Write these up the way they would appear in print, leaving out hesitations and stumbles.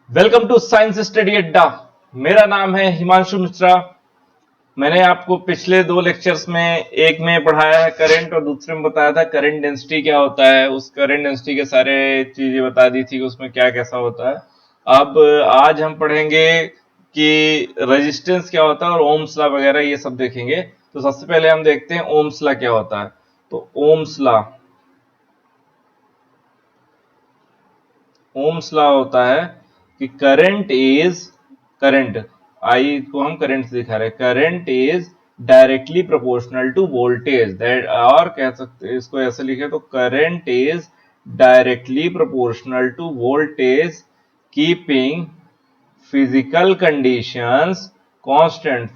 Welcome to science study अड्डा। मेरा नाम है हिमांशु मिश्रा। मैंने आपको पिछले दो लेक्चर्स में एक में पढ़ाया है करंट और दूसरे में बताया था करंट डेंसिटी क्या होता है। उस करंट डेंसिटी के सारे चीजें बता दी थी कि उसमें क्या कैसा होता है। अब आज हम पढ़ेंगे कि रेजिस्टेंस क्या होता है और ओम्स लॉ वगैरह ये सब देखेंगे। तो सबसे पहले हम देखते हैं ओम्स लॉ क्या होता है। तो ओम्स लॉ होता है कि करंट आई को हम करंट से दिखा रहे हैं। Current is directly proportional to voltage that, और कह सकते हैं इसको ऐसे लिखे तो current is directly proportional to voltage keeping physical conditions constant.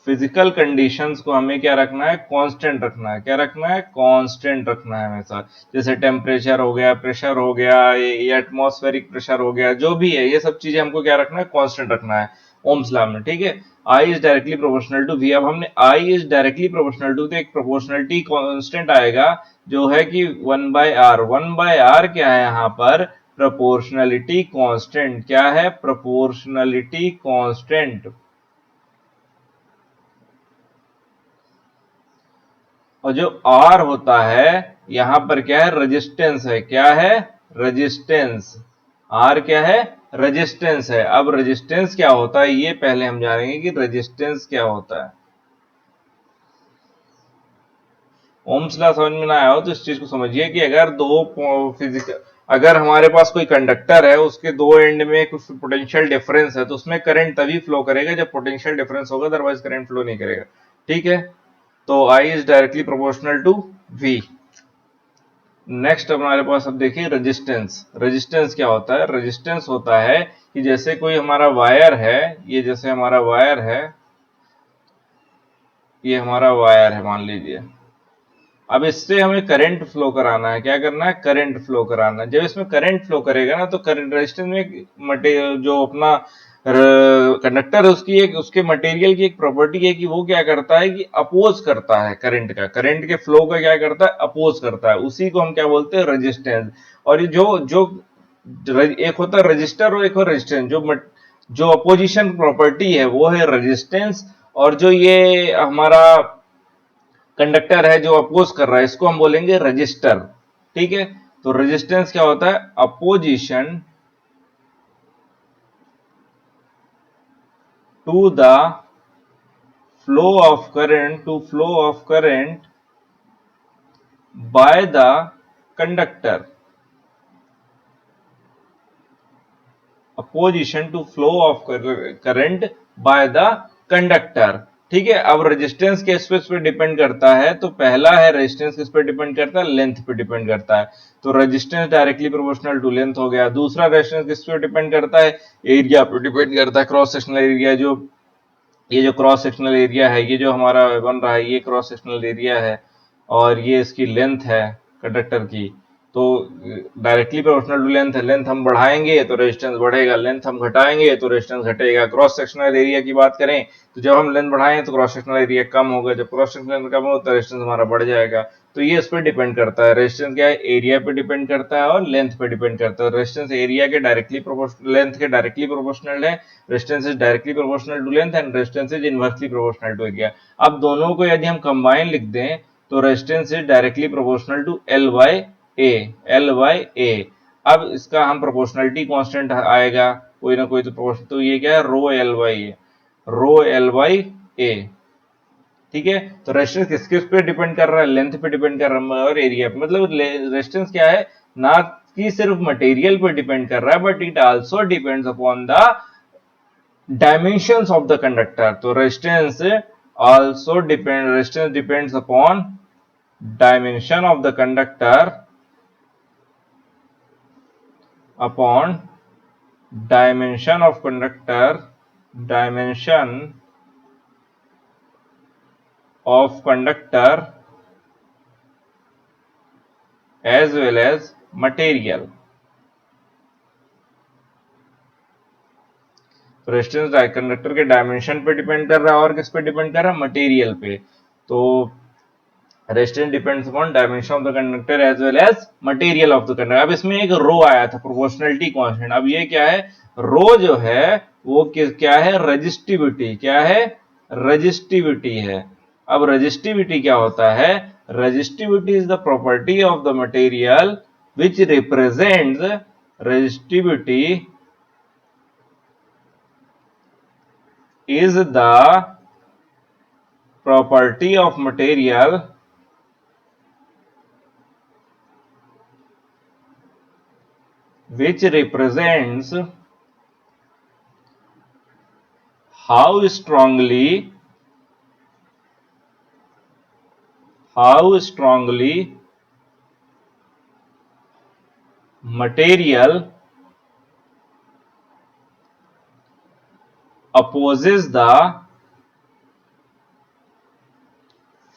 Physical conditions को हमें क्या रखना है, कांस्टेंट रखना है। क्या रखना है, कांस्टेंट रखना है हमेशा। जैसे टेम्परेचर हो गया, प्रेशर हो गया, ये एटमॉस्फेरिक प्रेशर हो गया, जो भी है ये सब चीजें हमको क्या रखना है, कांस्टेंट रखना है ओम्स लॉ में। ठीक है, I is directly proportional to V. अब हमने I is directly proportional to, तो एक प्रोपोर्शनलिटी कांस्टेंट आएगा जो है कि 1/r। 1/r क्या है यहाँ पर, प्रोपोर्शनलिटी कांस्टेंट। क्या है, प्रोपोर्शनलिटी कांस्टेंट। और जो R होता है यहां पर क्या है, रेजिस्टेंस है। क्या है, रेजिस्टेंस। R क्या है, रेजिस्टेंस है। अब रेजिस्टेंस क्या होता है ये पहले हम जानेंगे कि रेजिस्टेंस क्या होता है। ओम्स लॉ समझ में ना आया हो तो इस चीज को समझिए कि अगर अगर हमारे पास कोई कंडक्टर है, उसके दो एंड में कुछ पोटेंशियल डिफरेंस है, तो उसमें करंट तभी फ्लो करेगा जब पोटेंशियल डिफरेंस होगा, अदरवाइज करंट फ्लो नहीं करेगा। ठीक है, तो I is directly proportional to V। Next हमारे पास अब देखिए रेजिस्टेंस। रेजिस्टेंस क्या होता है, रेजिस्टेंस होता है कि जैसे कोई हमारा वायर है, ये जैसे हमारा वायर है, ये हमारा वायर है मान लीजिए। अब इससे हमें करंट फ्लो कराना है। क्या करना है, करंट फ्लो कराना है। जब इसमें करंट फ्लो करेगा ना, तो करंट रेजिस्टेंस में मटेरियल जो अपना कंडक्टर है उसकी एक, उसके मटेरियल की एक प्रॉपर्टी है कि वो क्या करता है कि अपोज करता है करंट का, करंट के फ्लो का क्या करता है, अपोज करता है। उसी को हम क्या बोलते हैं, रेजिस्टेंस। और ये जो जो एक होता है रजिस्टर और एक और रेजिस्टेंस। जो अपोजिशन प्रॉपर्टी है वो है रेजिस्टेंस, और जो ये हमारा कंडक्टर है जो अपोज कर रहा है इसको हम बोलेंगे रजिस्टर। ठीक है, तो रेजिस्टेंस क्या होता है, opposition to the flow of current by the conductor. Opposition to flow of current by the conductor. ठीक है, अब रेजिस्टेंस किस पे डिपेंड करता है, तो पहला है रेजिस्टेंस किस पे डिपेंड करता है, लेंथ पे डिपेंड करता है। तो resistance directly proportional to length हो गया। दूसरा रेजिस्टेंस किस पे डिपेंड करता है, एरिया पे डिपेंड करता है, क्रॉस सेक्शनल एरिया। जो ये जो क्रॉस सेक्शनल एरिया है, ये जो हमारा बन रहा है, ये क्रॉस सेक्शनल एरिया है, और ये इसकी लेंथ है कंडक्टर की। तो डायरेक्टली प्रोपोर्शनल टू लेंथ है। लेंथ हम बढ़ाएंगे तो रेजिस्टेंस बढ़ेगा, लेंथ हम घटाएंगे तो रेजिस्टेंस घटेगा। क्रॉस सेक्शनल एरिया की बात करें तो जब हम लेंथ बढ़ाएं तो क्रॉस सेक्शनल एरिया कम होगा, जब क्रॉस सेक्शनल कम होगा तो रेजिस्टेंस हमारा बढ़ जाएगा। तो ये इस पर डिपेंड करता है। रेजिस्टेंस क्या है, एरिया पे डिपेंड करता है और लेंथ पे डिपेंड करता है। रेजिस्टेंस एरिया के डायरेक्टली प्रोपोर्शनल, लेंथ के डायरेक्टली प्रोपोर्शनल है। Resistance is directly proportional to length and resistance is inversely proportional to area. अब दोनों को यदि हम कंबाइन लिख दें तो resistance is directly proportional to L by A. L by A. अब इसका हम प्रोपोर्शनलिटी कांस्टेंट आएगा कोई ना कोई, तो प्रोपोर्शन, तो ये क्या है, rho L by A. Rho L by A. ठीक है, तो रेजिस्टेंस किस किस पे डिपेंड कर रहा है, लेंथ पे डिपेंड कर रहा है और एरिया पे। मतलब रेजिस्टेंस क्या है, ना कि सिर्फ मटेरियल पे डिपेंड कर रहा है, but it also depends upon the dimensions of the conductor. तो resistance depends upon dimension of the conductor, upon dimension of conductor, dimension of conductor as well as material. तो रेजिस्टेंस कंडक्टर के dimension पे depend कर रहा है और किस पे डिपेंड कर रहा है, मटेरियल पे। तो resistance depends upon dimension of the conductor as well as material of the conductor. अब इसमें एक रो आया था प्रोपोर्शनलिटी कांस्टेंट, अब ये क्या है, रो जो है वो क्या है, रेजिस्टिविटी, क्या है, रेजिस्टिविटी है। अब रेजिस्टिविटी क्या होता है, resistivity is the property of the material which represents, resistivity is the property of material which represents how strongly material opposes the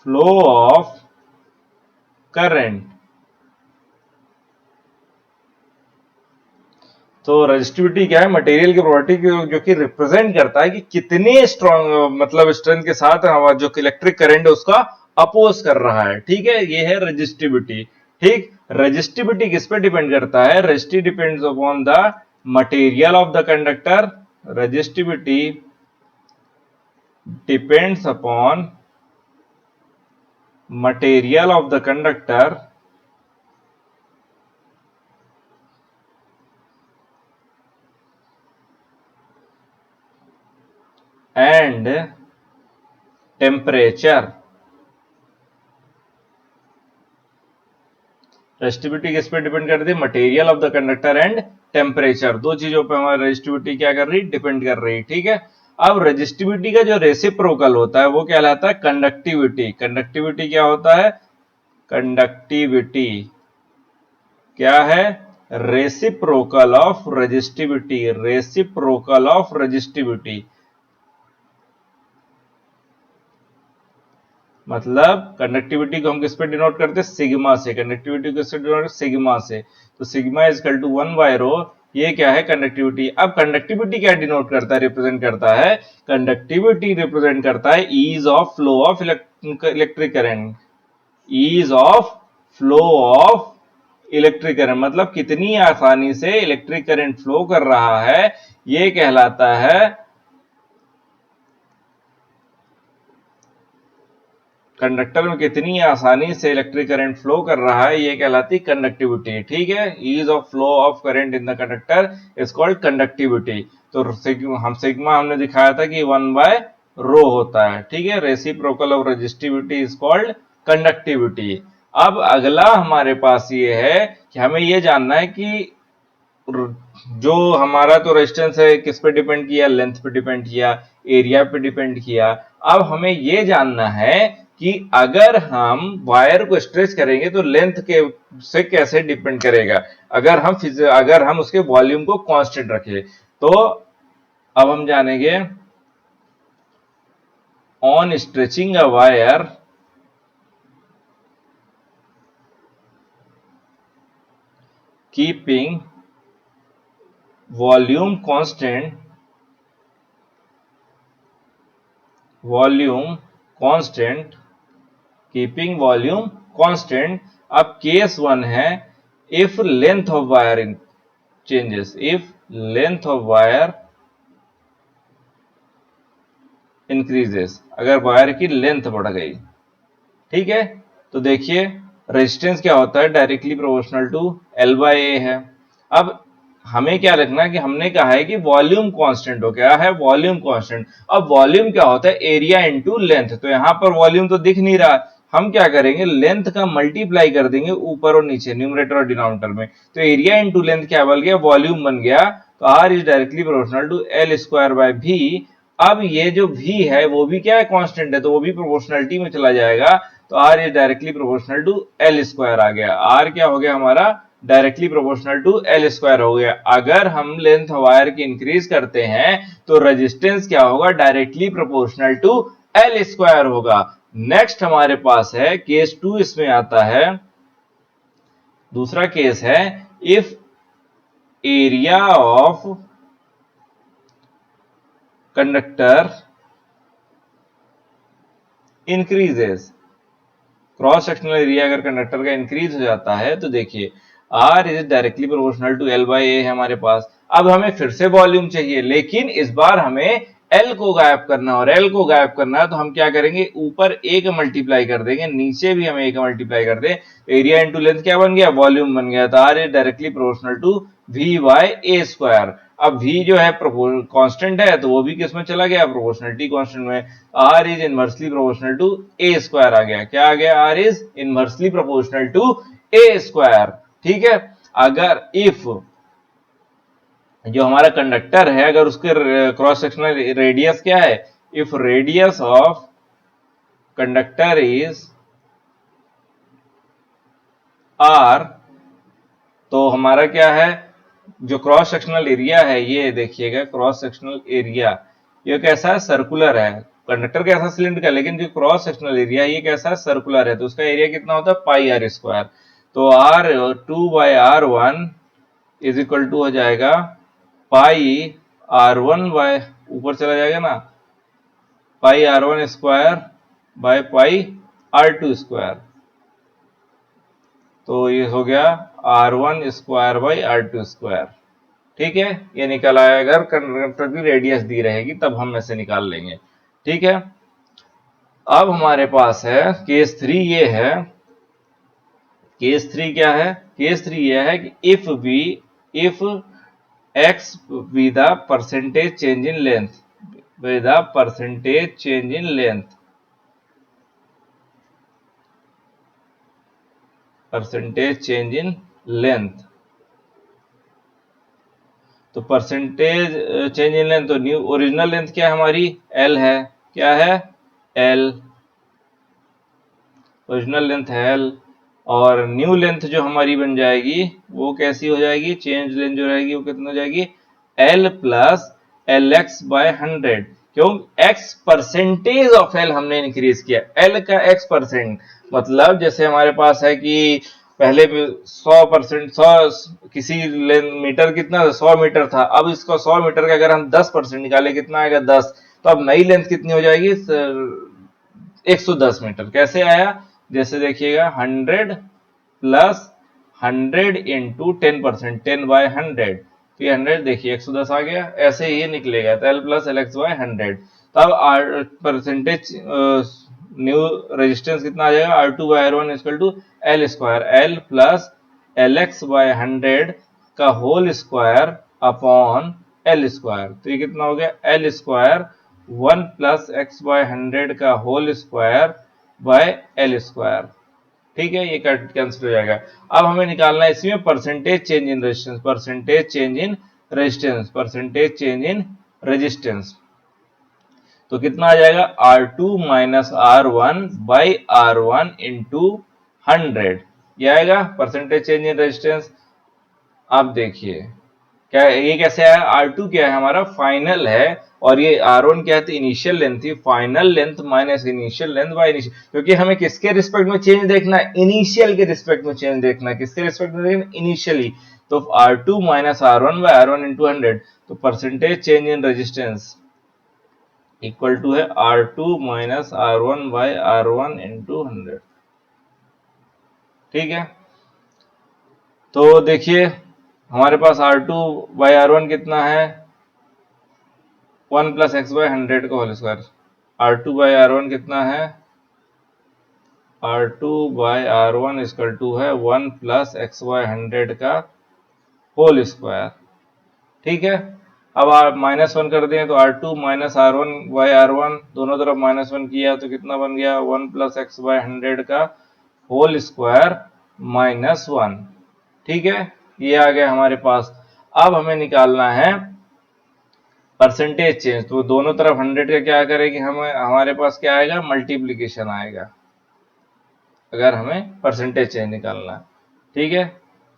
flow of current। तो रेजिस्टिविटी क्या है, मटेरियल की प्रॉपर्टी जो कि रिप्रेजेंट करता है कि कितने स्ट्रॉन्ग, मतलब स्ट्रेंथ के साथ हमारा जो इलेक्ट्रिक करंट है उसका अपोज कर रहा है। ठीक है, ये है रेजिस्टिविटी। ठीक, रेजिस्टिविटी किस पे डिपेंड करता है, resistivity depends upon the material of the conductor. Resistivity depends upon material of the conductor and temperature। Resistivity किस पे डिपेंड करती है, material of the conductor and temperature, दो चीजों पे हमारी रेजिस्टिविटी क्या कर रही, डिपेंड कर रही। ठीक है, अब रेजिस्टिविटी का जो रेसिप्रोकल होता है वो कहलाता है कंडक्टिविटी। कंडक्टिविटी क्या होता है, कंडक्टिविटी क्या है, reciprocal of resistivity, reciprocal of resistivity. मतलब कंडक्टिविटी को हम किस पे डिनोट करते हैं, सिग्मा से। कंडक्टिविटी को किससे डिनोट, सिग्मा से। तो sigma is equal to 1 by rho, ये क्या है, कंडक्टिविटी। अब कंडक्टिविटी क्या डिनोट करता है, रिप्रेजेंट करता है, कंडक्टिविटी रिप्रेजेंट करता है ease of flow of electric current, ease of flow of electric current, मतलब कितनी आसानी से इलेक्ट्रिक करंट फ्लो कर रहा है, ये कहलाता है कंडक्टर में कितनी आसानी से इलेक्ट्रिक करंट फ्लो कर रहा है, ये कहलाती कंडक्टिविटी। ठीक है, ease of flow of current in the conductor is called conductivity. तो सिग्मा हमने दिखाया था कि 1 बाय रो होता है। ठीक है, reciprocal of resistivity is called conductivity. अब अगला हमारे पास ये है कि हमें ये जानना है कि जो हमारा तो रेजिस्टेंस है किस पे डिपेंड किया, लेंथ पे डिपेंड किया, एरिया पे डिपेंड किया। अब हमें ये जानना है कि अगर हम वायर को स्ट्रेच करेंगे तो लेंथ के से कैसे डिपेंड करेगा, अगर हम उसके वॉल्यूम को कांस्टेंट रखें। तो अब हम जानेंगे, on stretching a wire keeping volume constant, keeping volume constant. अब केस 1 है, if length of wire changes, if length of wire increases, अगर वायर की लेंथ बढ़ गई। ठीक है, तो देखिए रेजिस्टेंस क्या होता है, directly proportional to L by A है। अब हमें क्या रखना है कि हमने कहा है कि वॉल्यूम कांस्टेंट हो, क्या है, वॉल्यूम कांस्टेंट। अब वॉल्यूम क्या होता है, एरिया इनटू लेंथ। तो यहां पर वॉल्यूम तो दिख नहीं रहा, हम क्या करेंगे, लेंथ का मल्टीप्लाई कर देंगे ऊपर और नीचे, न्यूमरेटर और डिनोमिनेटर में। तो एरिया इनटू लेंथ क्या बन गया, वॉल्यूम बन गया। तो R is directly proportional to L square by V। अब ये जो V है वो भी क्या है, कांस्टेंट है, तो वो भी प्रोपोर्शनलिटी में चला जाएगा। तो R is directly proportional to L square आ गया। R क्या हो गया हमारा, directly proportional to L square हो गया। अगर हम लेंथ वायर की इंक्रीज करते हैं तो रेजिस्टेंस क्या होगा, directly proportional to L square होगा। नेक्स्ट हमारे पास है केस 2, इसमें आता है दूसरा केस है, if area of conductor increases, cross sectional area अगर कंडक्टर का इंक्रीज हो जाता है तो देखिए R is directly proportional to L by A है हमारे पास। अब हमें फिर से वॉल्यूम चाहिए, लेकिन इस बार हमें एल को गायब करना है, और एल को गायब करना है तो हम क्या करेंगे, ऊपर ए का मल्टीप्लाई कर देंगे, नीचे भी हमें ए का मल्टीप्लाई कर दें, एरिया इंटू लेंथ क्या बन गया, वॉल्यूम बन गया। तो R is directly proportional to V by A square. अब v जो है कांस्टेंट है तो वो भी किस में चला गया, प्रोपोर्शनलिटी कांस्टेंट में। r is inversely proportional to a square आ गया, क्या आ गया, r is inversely proportional to a square. ठीक है, अगर इफ जो हमारा कंडक्टर है अगर उसके क्रॉस सेक्शनल रेडियस क्या है, if radius of conductor is r, तो हमारा क्या है, जो क्रॉस सेक्शनल एरिया है, ये देखिएगा क्रॉस सेक्शनल एरिया ये कैसा है, सर्कुलर है। कंडक्टर कैसा, सिलेंडर का, लेकिन जो क्रॉस सेक्शनल एरिया ये कैसा है, सर्कुलर है, तो उसका एरिया कितना होता है, पाई आर स्क्वायर। तो R2 by R1 is equal to हो जाएगा पाई R1 बाय, ऊपर चला जाएगा ना, पाई R1 square by pi R2 square. तो ये हो गया R1 square by R2 square. ठीक है, ये निकल आया, अगर कंडक्टर की रेडियस दी रहेगी तब हम ऐसे निकाल लेंगे। ठीक है, अब हमारे पास है केस 3, ये है केस 3, क्या है, केस 3 ये है कि if x be the percentage change in length, with the percentage change in length, percentage change in length. तो परसेंटेज चेंज इन लेंथ, तो न्यू ओरिजिनल लेंथ क्या है हमारी, एल है, क्या है, एल, ओरिजिनल लेंथ है एल, और न्यू लेंथ जो हमारी बन जाएगी वो कैसी हो जाएगी, चेंज लेंथ जो रहेगी वो कितनी हो जाएगी, L plus L X by 100। क्यों, एक्स परसेंटेज ऑफ एल हमने इंक्रीज किया, एल का एक्स परसेंट, मतलब जैसे हमारे पास है कि पहले 100%, 100 किसी मीटर कितना 100 मीटर था, अब इसका 100 मीटर का अगर हम 10% निकाले कितना आएगा, 10। तो अब नई लेंथ कितनी हो जाएगी, 110 मीटर। कैसे आया, जैसे देखिएगा 100 प्लस 100 इंटू 10%, 10 बाय 100, तो ये 100 देखिए 110 आ गया, ऐसे ही निकलेगा, तो L plus L X by 100। तब परसेंटेज न्यू रेजिस्टेंस कितना आ जाएगा, R2 by R1 equal to L square, L plus L X by 100 का whole square upon L square. तो ये कितना हो गया, L square 1 plus X by 100 का whole square by L square. ठीक है, ये कैंसिल हो जाएगा। अब हमें निकालना है इसमें percentage change in resistance, percentage change in resistance, percentage change in resistance. तो कितना आ जाएगा, R2 minus R1 by R1 into 100, ये आएगा परसेंटेज चेंज इन रेजिस्टेंस। अब देखिए क्या ये कैसे आया, R2 क्या है हमारा, फाइनल है, और ये R1 क्या है, इनिशियल लेंथ थी, final length minus initial length by initial, क्योंकि हमें किसके रिस्पेक्ट में चेंज देखना है, इनिशियल के रिस्पेक्ट में चेंज देखना है, किसके रिस्पेक्ट में देखना, इनिशियली। तो R2 minus R1 bye R1 into 100, तो percentage change in resistance equal to है R2 minus R1 bye R1 into 100। ठीक है, तो देखिए हमारे पास R2 बाय R1 कितना है, 1 प्लस एक्स बाय 100 का whole square. R2 by R1 कितना है, R2 by R1 equal to है 1 प्लस एक्स बाय 100 का होल स्क्वायर। ठीक है, अब आप -1 कर दें तो R2 minus R1 bye R1, दोनों तरफ -1 किया तो कितना बन गया, 1 प्लस एक्स बाय 100 का होल स्क्वायर -1। ठीक है, ये आ गया हमारे पास। अब हमें निकालना है परसेंटेज चेंज, तो दोनों तरफ 100 का क्या करेगी, हमें हमारे पास क्या आएगा, मल्टीप्लीकेशन आएगा, अगर हमें परसेंटेज चेंज निकालना है। ठीक है,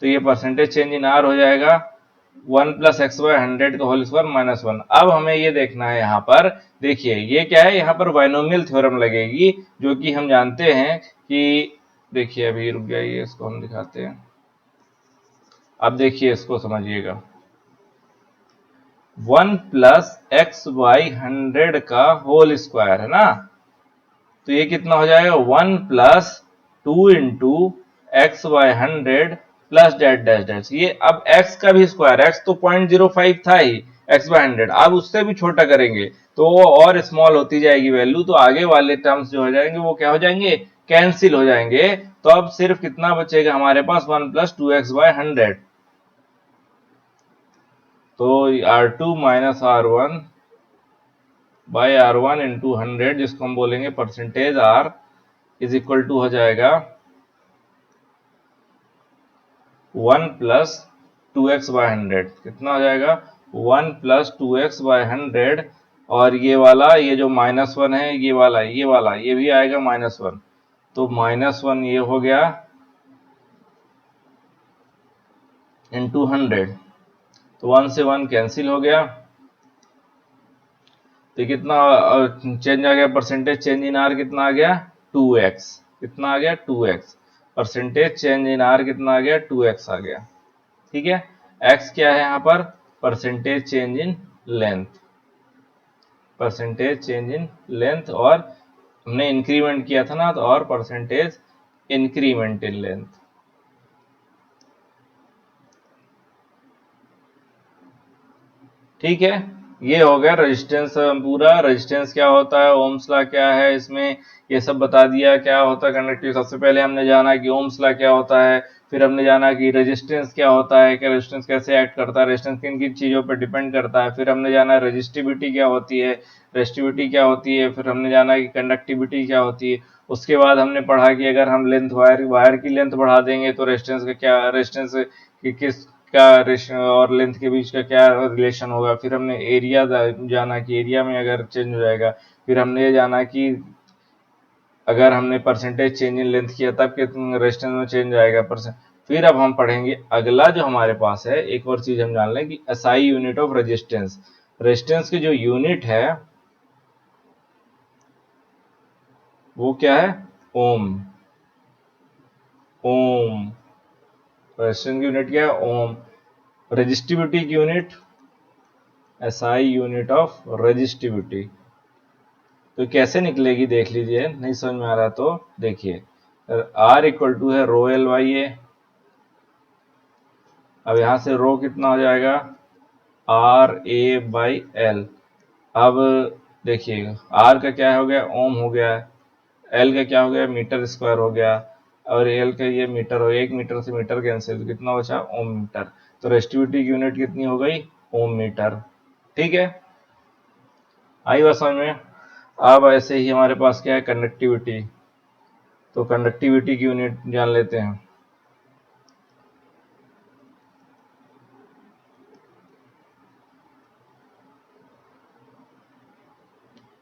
तो ये परसेंटेज चेंज इन आर हो जाएगा 1 प्लस एक्स बाय 100 का होल स्क्वायर -1। अब हमें ये देखना है, यहाँ पर देखिए ये क्या है, यहाँ पर बाइनोमियल थ्योरम लगेगी, जो कि हम जानते हैं कि, देखिए अभी रुक जाइए, इसको हम दिखाते हैं। अब देखिए इसको समझिएगा, 1 प्लस एक्स बाई 100 का होल स्क्वायर है ना, तो ये कितना हो जाएगा, 1 plus 2 into X by 100 plus that dash dash. ये अब x का भी स्क्वायर, x तो 0.05 था ही, x बाय 100, अब उससे भी छोटा करेंगे तो वो और स्मॉल होती जाएगी वैल्यू, तो आगे वाले टर्म्स जो हो जाएंगे वो क्या हो जाएंगे, कैंसिल हो जाएंगे। तो अब सिर्फ कितना बचेगा हमारे पास, 1 प्लस 2x बाय 100। तो R2 minus R1 bye R1 into 100, जिसको हम बोलेंगे percentage R, is equal to हो जाएगा 1 प्लस 2x बाय 100। कितना हो जाएगा, 1 प्लस 2x बाय 100, और ये वाला, ये जो -1 है, ये वाला ये भी आएगा -1, तो -1 ये हो गया इंटू 100, तो 1 से 1 कैंसिल हो गया। तो कितना चेंज आ गया, परसेंटेज चेंज इन आर कितना आ गया, 2x। कितना आ गया, 2x। Percentage change in are कितना आ गया, 2x आ गया। ठीक है, x क्या है यहाँ पर, percentage change in length, percentage change in length, और हमने इंक्रीमेंट किया था ना, तो और परसेंटेज इंक्रीमेंट इन लेंथ। ठीक है, ये हो गया रेजिस्टेंस पूरा। रेजिस्टेंस क्या होता है, ओम्स लॉ क्या है, इसमें ये सब बता दिया क्या होता है कंडक्टिव। सबसे पहले हमने जाना कि ओम्स लॉ क्या होता है, फिर हमने जाना कि रेजिस्टेंस क्या होता है, कि रेजिस्टेंस कैसे एक्ट करता है, रेजिस्टेंस किन किन चीजों पर डिपेंड करता है, फिर हमने जाना रेजिस्टिविटी क्या होती है, रेजिस्टिविटी क्या होती है, फिर हमने जाना कि कंडक्टिविटी क्या होती है। उसके बाद हमने पढ़ा कि अगर हम लेंथ वायर की लेंथ बढ़ा देंगे तो रेजिस्टेंस का क्या, रेजिस्टेंस की किस का और लेंथ के बीच का क्या रिलेशन होगा। फिर हमने एरिया जाना कि एरिया में अगर चेंज हो जाएगा। फिर हमने ये जाना कि अगर हमने परसेंटेज चेंज इन लेंथ किया तब कितने रेजिस्टेंस में चेंज आएगा परसेंट। फिर अब हम पढ़ेंगे अगला जो हमारे पास है, एक और चीज हम जान लें कि SI unit of resistance. Resistance की जो यूनिट है वो क्या है, ओम। ओम, रेजिस्टेंस की यूनिट क्या है, ओम। रेजिस्टिविटी की unit, SI unit of resistivity. तो कैसे निकलेगी देख लीजिए, नहीं समझ में आ रहा तो देखिए, R इक्वल टू है रो एल बाई ए। अब यहां से रो कितना हो जाएगा, आर ए बाई एल। अब देखिए R का क्या हो गया, ओम हो गया, L का क्या हो गया, मीटर स्क्वायर हो गया, और L का ये मीटर हो, 1 मीटर से मीटर कैंसिल, कितना बचा, ओम मीटर। तो रेजिस्टिविटी की यूनिट कितनी हो गई, ओम मीटर। ठीक है, आई बात समझ में। अब ऐसे ही हमारे पास क्या है, कंडक्टिविटी। तो कंडक्टिविटी की यूनिट जान लेते हैं।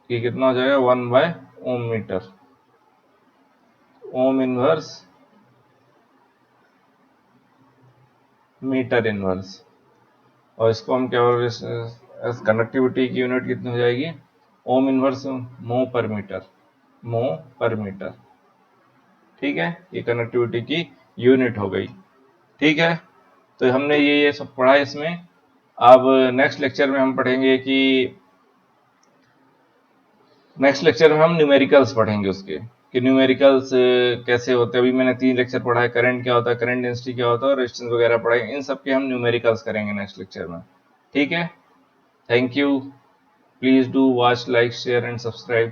ये कितना हो जाएगा, 1 by ohm metre, ohm inverse metre inverse. और इसको हम क्या, कंडक्टिविटी की यूनिट कितनी हो जाएगी, ओम इनवर्स मो पर मीटर, मो पर मीटर। ठीक है, ये कंडक्टिविटी की यूनिट हो गई। ठीक है, तो हमने ये सब पढ़ा इसमें। अब नेक्स्ट लेक्चर में हम पढ़ेंगे कि नेक्स्ट लेक्चर में हम न्यूमेरिकल्स पढ़ेंगे उसके, कि न्यूमेरिकल्स कैसे होते हैं। अभी मैंने 3 लेक्चर पढ़ा है, करंट क्या होता है, करंट डेंसिटी क्या होता है, और रेजिस्टेंस वगैरह पढ़ाएंगे। इन सब के हम न्यूमेरिकल्स करेंगे नेक्स्ट लेक्चर में। ठीक है, thank you, please do watch, like, share and subscribe.